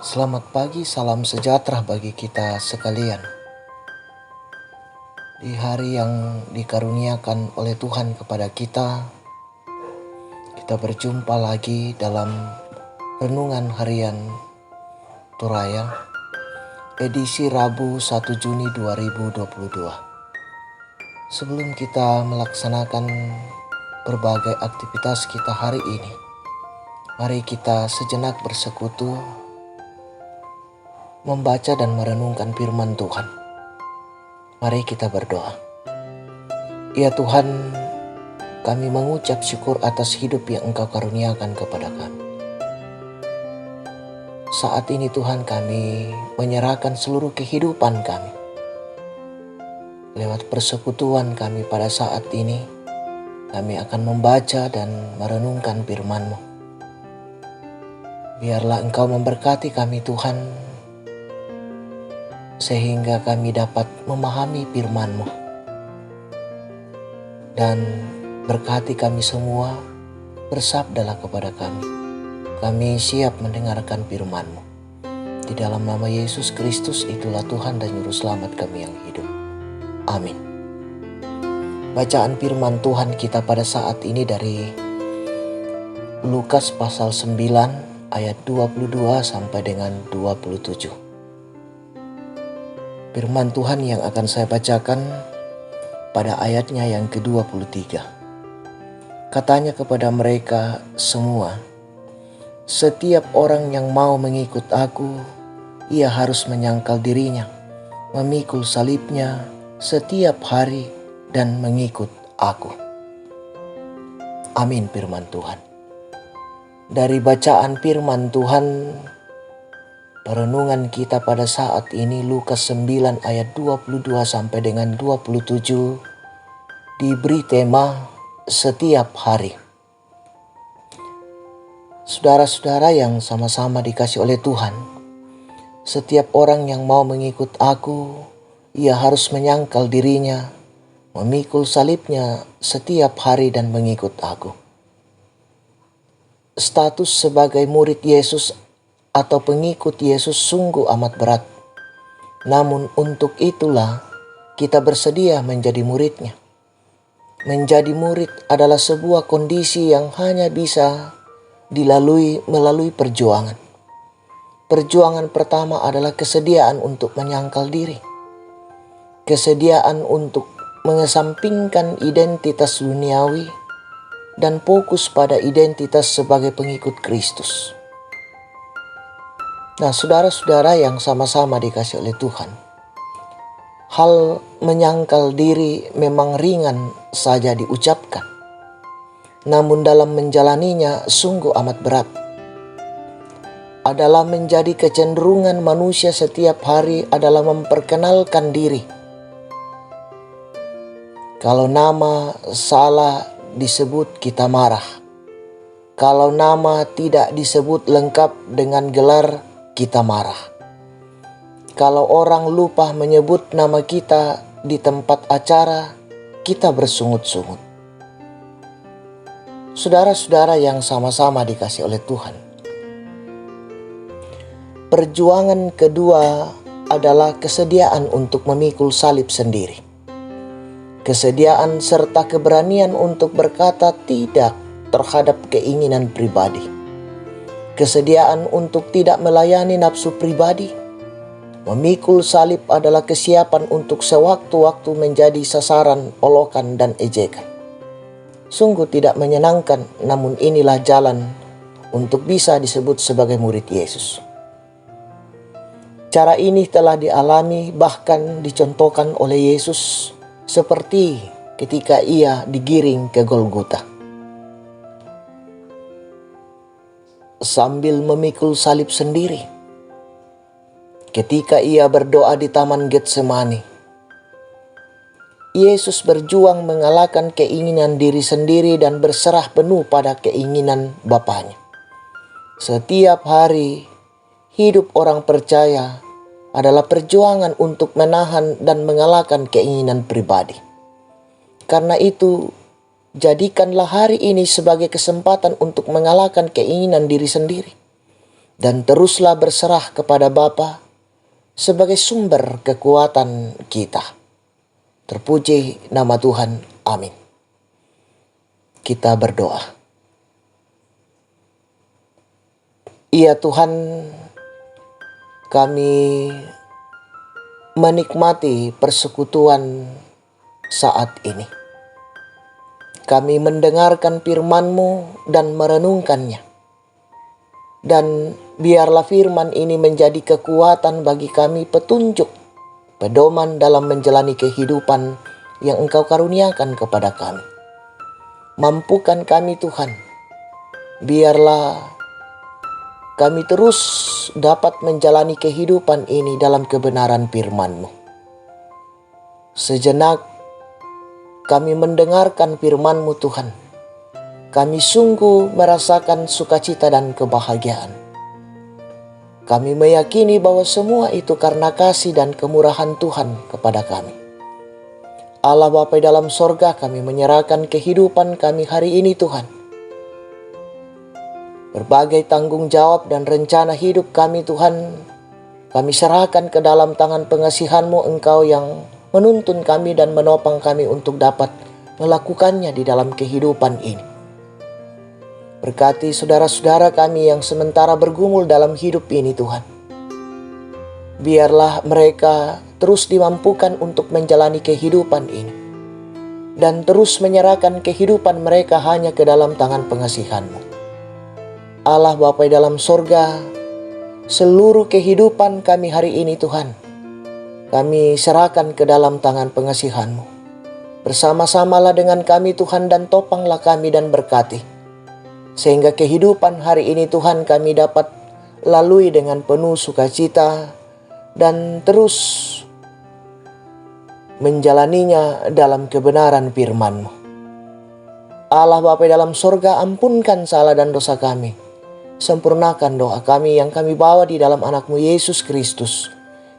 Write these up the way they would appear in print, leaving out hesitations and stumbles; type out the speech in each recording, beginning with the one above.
Selamat pagi, salam sejahtera bagi kita sekalian. Di hari yang dikaruniakan oleh Tuhan kepada kita berjumpa lagi dalam renungan harian Toraya, edisi Rabu 1 Juni 2022. Sebelum kita melaksanakan berbagai aktivitas kita hari ini, mari kita sejenak bersekutu membaca dan merenungkan firman Tuhan. Mari kita berdoa. Ya Tuhan, kami mengucap syukur atas hidup yang Engkau karuniakan kepada kami. Saat ini Tuhan, kami menyerahkan seluruh kehidupan kami. Lewat persekutuan kami pada saat ini, kami akan membaca dan merenungkan firman-Mu. Biarlah Engkau memberkati kami Tuhan, sehingga kami dapat memahami firman-Mu. Dan berkati kami semua, bersabdalah kepada kami. Kami siap mendengarkan firman-Mu. Di dalam nama Yesus Kristus, itulah Tuhan dan Juru Selamat kami yang hidup. Amin. Bacaan firman Tuhan kita pada saat ini dari Lukas pasal 9 ayat 22 sampai dengan 27. Firman Tuhan yang akan saya bacakan pada ayatnya yang ke-23. Katanya kepada mereka semua, "Setiap orang yang mau mengikut aku, ia harus menyangkal dirinya, memikul salibnya setiap hari dan mengikut aku." Amin firman Tuhan. Dari bacaan firman Tuhan, renungan kita pada saat ini Lukas 9 ayat 22 sampai dengan 27 diberi tema setiap hari. Saudara-saudara yang sama-sama dikasih oleh Tuhan, setiap orang yang mau mengikut aku, ia harus menyangkal dirinya, memikul salibnya setiap hari dan mengikut aku. Status sebagai murid Yesus atau pengikut Yesus sungguh amat berat. Namun untuk itulah kita bersedia menjadi muridnya. Menjadi murid adalah sebuah kondisi yang hanya bisa dilalui melalui perjuangan. Perjuangan pertama adalah kesediaan untuk menyangkal diri. Kesediaan untuk mengesampingkan identitas duniawi dan fokus pada identitas sebagai pengikut Kristus. Nah, saudara-saudara yang sama-sama dikasih oleh Tuhan, hal menyangkal diri memang ringan saja diucapkan, namun dalam menjalaninya sungguh amat berat. Adalah menjadi kecenderungan manusia setiap hari adalah memperkenalkan diri. Kalau nama salah disebut, kita marah. Kalau nama tidak disebut lengkap dengan gelar, kita marah. Kalau orang lupa menyebut nama kita di tempat acara, kita bersungut-sungut. Saudara-saudara yang sama-sama dikasih oleh Tuhan, perjuangan kedua adalah kesediaan untuk memikul salib sendiri. Kesediaan serta keberanian untuk berkata tidak terhadap keinginan pribadi. Kesediaan untuk tidak melayani nafsu pribadi. Memikul salib adalah kesiapan untuk sewaktu-waktu menjadi sasaran olokan dan ejekan. Sungguh tidak menyenangkan, namun inilah jalan untuk bisa disebut sebagai murid Yesus. Cara ini telah dialami bahkan dicontohkan oleh Yesus seperti ketika ia digiring ke Golgota. Sambil memikul salib sendiri, ketika ia berdoa di Taman Getsemani, Yesus berjuang mengalahkan keinginan diri sendiri dan berserah penuh pada keinginan Bapanya. Setiap hari, hidup orang percaya adalah perjuangan untuk menahan dan mengalahkan keinginan pribadi. Karena itu, jadikanlah hari ini sebagai kesempatan untuk mengalahkan keinginan diri sendiri. dan teruslah berserah kepada Bapa sebagai sumber kekuatan kita. Terpuji nama Tuhan. Amin. Kita berdoa. Ya Tuhan, kami menikmati persekutuan saat ini. Kami mendengarkan firman-Mu dan merenungkannya. Dan biarlah firman ini menjadi kekuatan bagi kami, petunjuk, pedoman dalam menjalani kehidupan yang Engkau karuniakan kepada kami. Mampukan kami Tuhan, biarlah kami terus dapat menjalani kehidupan ini dalam kebenaran firman-Mu. Sejenak kami mendengarkan firman-Mu Tuhan. Kami sungguh merasakan sukacita dan kebahagiaan. Kami meyakini bahwa semua itu karena kasih dan kemurahan Tuhan kepada kami. Allah Bapa dalam sorga, kami menyerahkan kehidupan kami hari ini Tuhan. Berbagai tanggung jawab dan rencana hidup kami Tuhan, kami serahkan ke dalam tangan pengasihan-Mu. Engkau yang menuntun kami dan menopang kami untuk dapat melakukannya di dalam kehidupan ini. Berkati saudara-saudara kami yang sementara bergumul dalam hidup ini Tuhan. Biarlah mereka terus dimampukan untuk menjalani kehidupan ini. Dan terus menyerahkan kehidupan mereka hanya ke dalam tangan pengasihan-Mu. Allah Bapa dalam sorga, seluruh kehidupan kami hari ini Tuhan, kami serahkan ke dalam tangan pengasihan-Mu. Bersama-samalah dengan kami Tuhan dan topanglah kami dan berkati. Sehingga kehidupan hari ini Tuhan kami dapat lalui dengan penuh sukacita dan terus menjalaninya dalam kebenaran firman-Mu. Allah Bapa dalam sorga, ampunkan salah dan dosa kami. Sempurnakan doa kami yang kami bawa di dalam anak-Mu Yesus Kristus.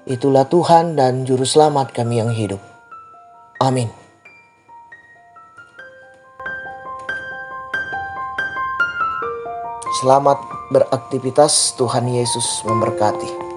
Itulah Tuhan dan Juru Selamat kami yang hidup. Amin. Selamat beraktivitas, Tuhan Yesus memberkati.